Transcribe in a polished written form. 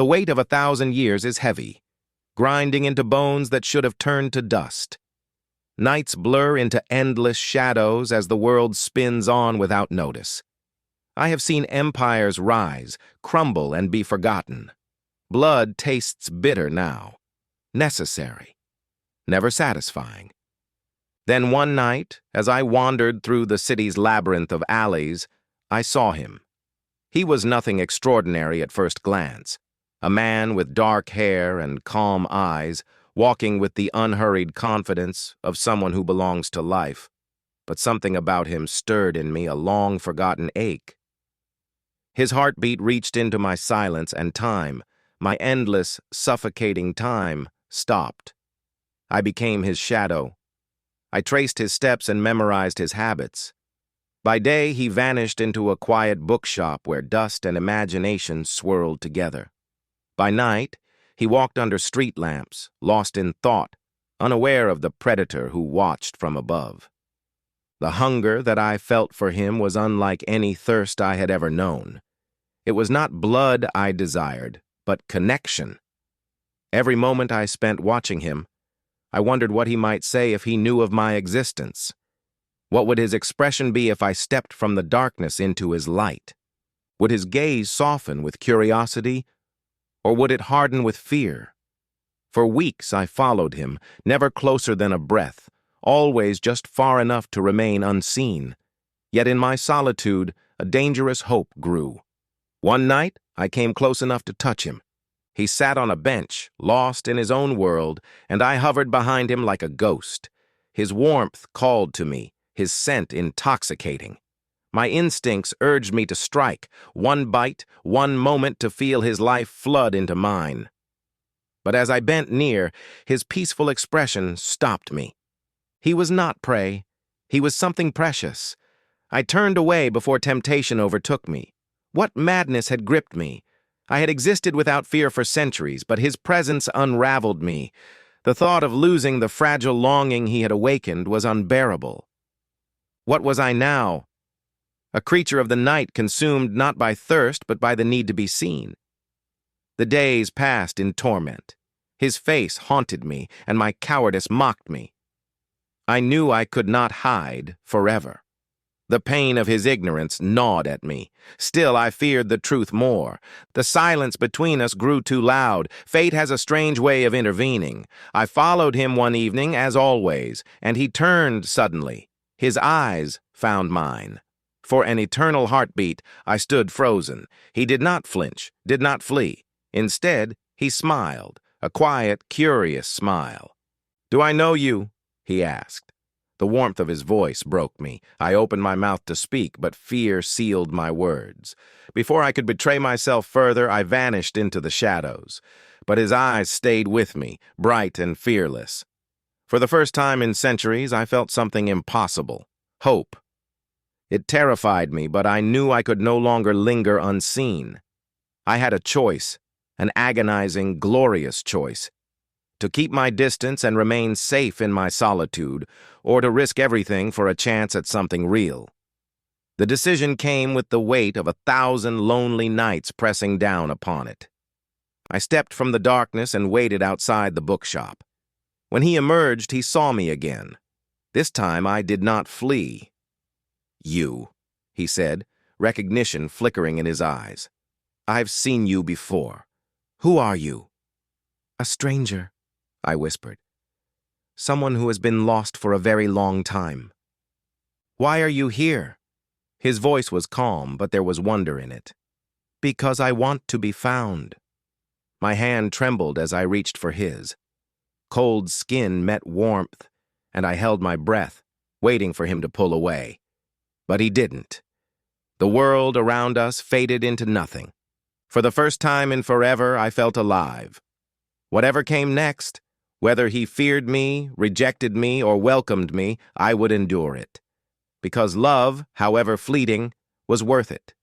The weight of 1,000 years is heavy, grinding into bones that should have turned to dust. Nights blur into endless shadows as the world spins on without notice. I have seen empires rise, crumble, and be forgotten. Blood tastes bitter now, necessary, never satisfying. Then one night, as I wandered through the city's labyrinth of alleys, I saw him. He was nothing extraordinary at first glance. A man with dark hair and calm eyes, walking with the unhurried confidence of someone who belongs to life. But something about him stirred in me a long-forgotten ache. His heartbeat reached into my silence, and time, my endless, suffocating time, stopped. I became his shadow. I traced his steps and memorized his habits. By day, he vanished into a quiet bookshop where dust and imagination swirled together. By night, he walked under street lamps, lost in thought, unaware of the predator who watched from above. The hunger that I felt for him was unlike any thirst I had ever known. It was not blood I desired, but connection. Every moment I spent watching him, I wondered what he might say if he knew of my existence. What would his expression be if I stepped from the darkness into his light? Would his gaze soften with curiosity, or would it harden with fear? For weeks I followed him, never closer than a breath, always just far enough to remain unseen. Yet in my solitude, a dangerous hope grew. One night, I came close enough to touch him. He sat on a bench, lost in his own world, and I hovered behind him like a ghost. His warmth called to me, his scent intoxicating. My instincts urged me to strike, one bite, one moment to feel his life flood into mine. But as I bent near, his peaceful expression stopped me. He was not prey. He was something precious. I turned away before temptation overtook me. What madness had gripped me? I had existed without fear for centuries, but his presence unraveled me. The thought of losing the fragile longing he had awakened was unbearable. What was I now? A creature of the night consumed not by thirst, but by the need to be seen. The days passed in torment. His face haunted me, and my cowardice mocked me. I knew I could not hide forever. The pain of his ignorance gnawed at me. Still, I feared the truth more. The silence between us grew too loud. Fate has a strange way of intervening. I followed him one evening, as always, and he turned suddenly. His eyes found mine. For an eternal heartbeat, I stood frozen. He did not flinch, did not flee. Instead, he smiled, a quiet, curious smile. "Do I know you?" he asked. The warmth of his voice broke me. I opened my mouth to speak, but fear sealed my words. Before I could betray myself further, I vanished into the shadows. But his eyes stayed with me, bright and fearless. For the first time in centuries, I felt something impossible. Hope. It terrified me, but I knew I could no longer linger unseen. I had a choice, an agonizing, glorious choice. To keep my distance and remain safe in my solitude, or to risk everything for a chance at something real. The decision came with the weight of 1,000 lonely nights pressing down upon it. I stepped from the darkness and waited outside the bookshop. When he emerged, he saw me again. This time I did not flee. "You," he said, recognition flickering in his eyes. "I've seen you before. Who are you?" "A stranger," I whispered. "Someone who has been lost for a very long time." "Why are you here?" His voice was calm, but there was wonder in it. "Because I want to be found." My hand trembled as I reached for his. Cold skin met warmth, and I held my breath, waiting for him to pull away. But he didn't. The world around us faded into nothing. For the first time in forever, I felt alive. Whatever came next, whether he feared me, rejected me, or welcomed me, I would endure it. Because love, however fleeting, was worth it.